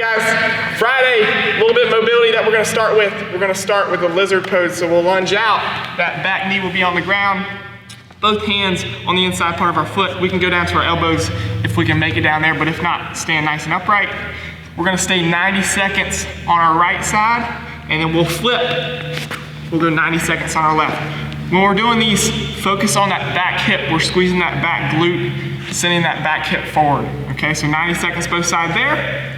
right, guys, Friday, a little bit of mobility that we're gonna start with. We're gonna start with a lizard pose. So we'll lunge out, that back knee will be on the ground, both hands on the inside part of our foot. We can go down to our elbows if we can make it down there, but if not, stand nice and upright. We're gonna stay 90 seconds on our right side, and then we'll flip. We'll go 90 seconds on our left. When we're doing these, focus on that back hip. We're squeezing that back glute, sending that back hip forward. Okay, so 90 seconds both sides there.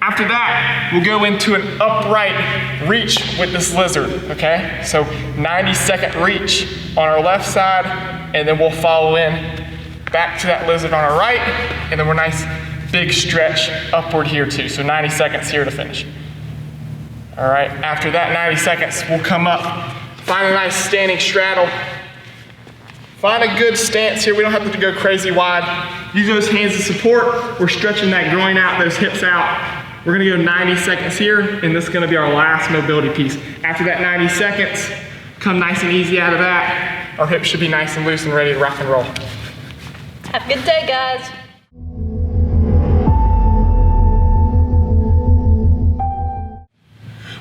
After that, we'll go into an upright reach with this lizard, okay? So 90-second reach on our left side, and then we'll follow in back to that lizard on our right, and then we're nice big stretch upward here too. So 90 seconds here to finish. All right, after that 90 seconds, we'll come up, find a nice standing straddle. Find a good stance here. We don't have to go crazy wide. Use those hands to support. We're stretching that groin out, those hips out. We're gonna go 90 seconds here, and this is gonna be our last mobility piece. After that 90 seconds, come nice and easy out of that. Our hips should be nice and loose and ready to rock and roll. Have a good day, guys.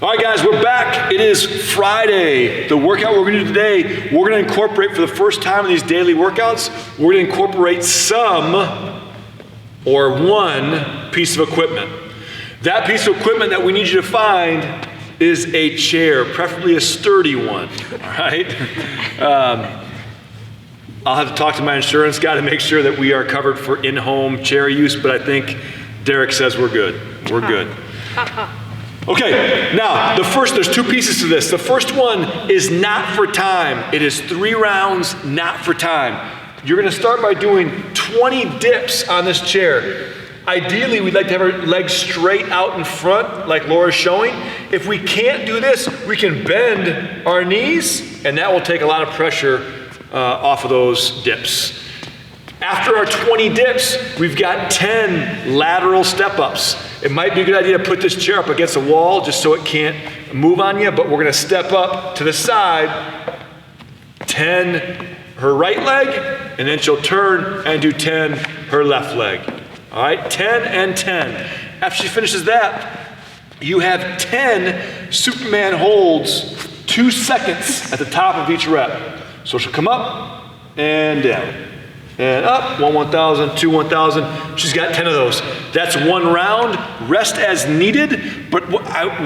All right, guys, we're back. It is Friday. The workout we're gonna do today, we're gonna incorporate for the first time in these daily workouts, we're gonna incorporate some or one piece of equipment. That piece of equipment that we need you to find is a chair, preferably a sturdy one, all right? I'll have to talk to my insurance guy to make sure that we are covered for in-home chair use, but I think Derek says we're good. We're good. Okay, now, there's two pieces to this. The first one is not for time. It is 3 rounds, not for time. You're gonna start by doing 20 dips on this chair. Ideally, we'd like to have our legs straight out in front, like Laura's showing. If we can't do this, we can bend our knees, and that will take a lot of pressure off of those dips. After our 20 dips, we've got 10 lateral step-ups. It might be a good idea to put this chair up against a wall just so it can't move on you, but we're gonna step up to the side, 10 her right leg, and then she'll turn and do 10 her left leg. All right, 10 and 10. After she finishes that, you have 10 Superman holds, 2 seconds at the top of each rep. So she'll come up and down. And up, 1 1,000, 2 1,000. She's got 10 of those. That's 1 round, rest as needed. But what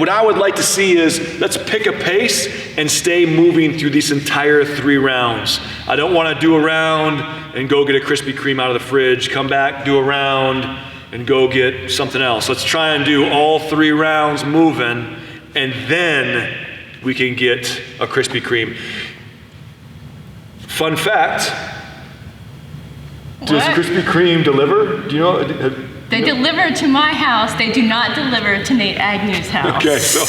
I would like to see is, let's pick a pace and stay moving through these entire 3 rounds. I don't wanna do a round and go get a Krispy Kreme out of the fridge, come back, do a round, and go get something else. Let's try and do all 3 rounds moving, and then we can get a Krispy Kreme. Fun fact, does Krispy Kreme deliver? Do you know? They deliver to my house. They do not deliver to Nate Agnew's house. Okay, so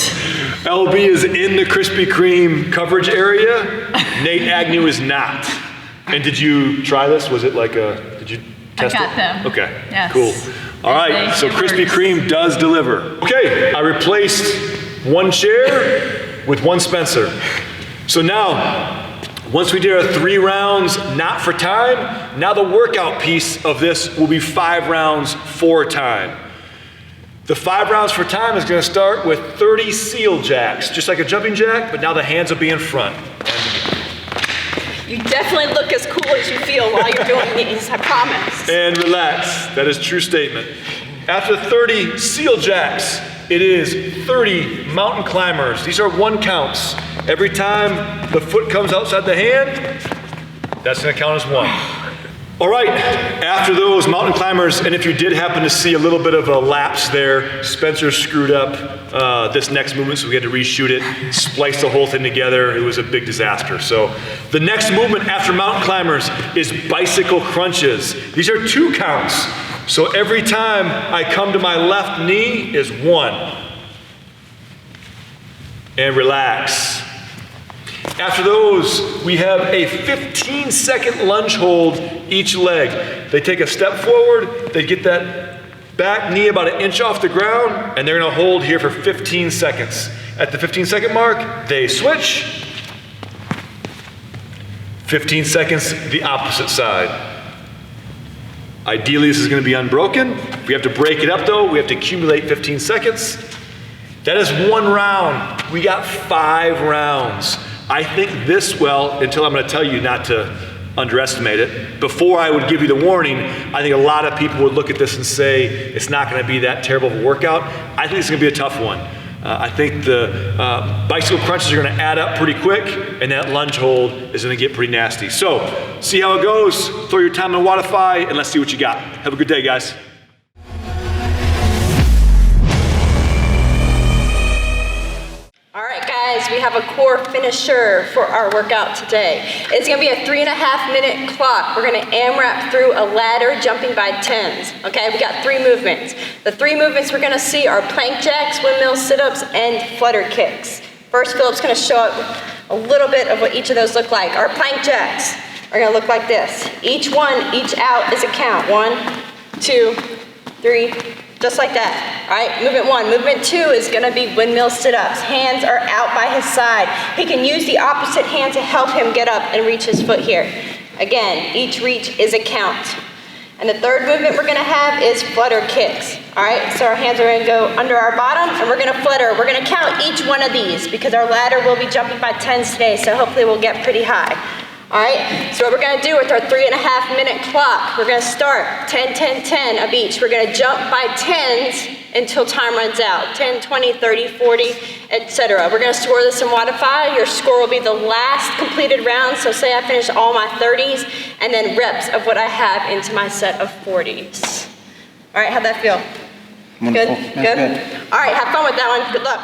LB is in the Krispy Kreme coverage area. Nate Agnew is not. And did you try this? Was it like did you test it? I got them. Okay, yes. Cool. All right, so Krispy Kreme does deliver. Okay, I replaced 1 chair with 1 Spencer. So now, once we did our 3 rounds, not for time, now the workout piece of this will be 5 rounds for time. The 5 rounds for time is gonna start with 30 seal jacks, just like a jumping jack, but now the hands will be in front. You definitely look as cool as you feel while you're doing these, I promise. And relax, that is a true statement. After 30 seal jacks, it is 30 mountain climbers. These are 1 counts. Every time the foot comes outside the hand, that's gonna count as 1. All right, after those mountain climbers, and if you did happen to see a little bit of a lapse there, Spencer screwed up this next movement, so we had to reshoot it, splice the whole thing together. It was a big disaster. So the next movement after mountain climbers is bicycle crunches. These are 2 counts. So every time I come to my left knee is 1. And relax. After those, we have a 15-second lunge hold each leg. They take a step forward, they get that back knee about 1 inch off the ground, and they're gonna hold here for 15 seconds. At the 15-second mark, they switch. 15 seconds, the opposite side. Ideally, this is gonna be unbroken. If we have to break it up though, we have to accumulate 15 seconds. That is 1 round. We got 5 rounds. I think this, well, until I'm gonna tell you not to underestimate it, before I would give you the warning, I think a lot of people would look at this and say, it's not gonna be that terrible of a workout. I think it's gonna be a tough one. I think the bicycle crunches are gonna add up pretty quick, and that lunge hold is gonna get pretty nasty. So, see how it goes, throw your time in Wodify, and let's see what you got. Have a good day, guys. All right, guys, we have a core finisher for our workout today. It's gonna be a 3.5-minute clock. We're gonna AMRAP through a ladder jumping by 10s, okay? We got 3 movements. The 3 movements we're gonna see are plank jacks, windmill sit-ups, and flutter kicks. First, Philip's gonna show up a little bit of what each of those look like. Our plank jacks are gonna look like this. Each out is a count. 1, 2, 3, just like that, all right? Movement 1. Movement 2 is gonna be windmill sit-ups. Hands are out by his side. He can use the opposite hand to help him get up and reach his foot here. Again, each reach is a count. And the third movement we're gonna have is flutter kicks, all right? So our hands are gonna go under our bottom and we're gonna flutter. We're gonna count each one of these because our ladder will be jumping by 10s today, so hopefully we'll get pretty high. All right, so what we're gonna do with our 3.5-minute clock, we're gonna start 10, 10, 10 of each. We're gonna jump by 10s until time runs out, 10, 20, 30, 40, etc. We're gonna score this in Wodify. Your score will be the last completed round, so say I finish all my 30s, and then reps of what I have into my set of 40s. All right, how'd that feel? Wonderful. Good? That's Good? All right, have fun with that one. Good luck.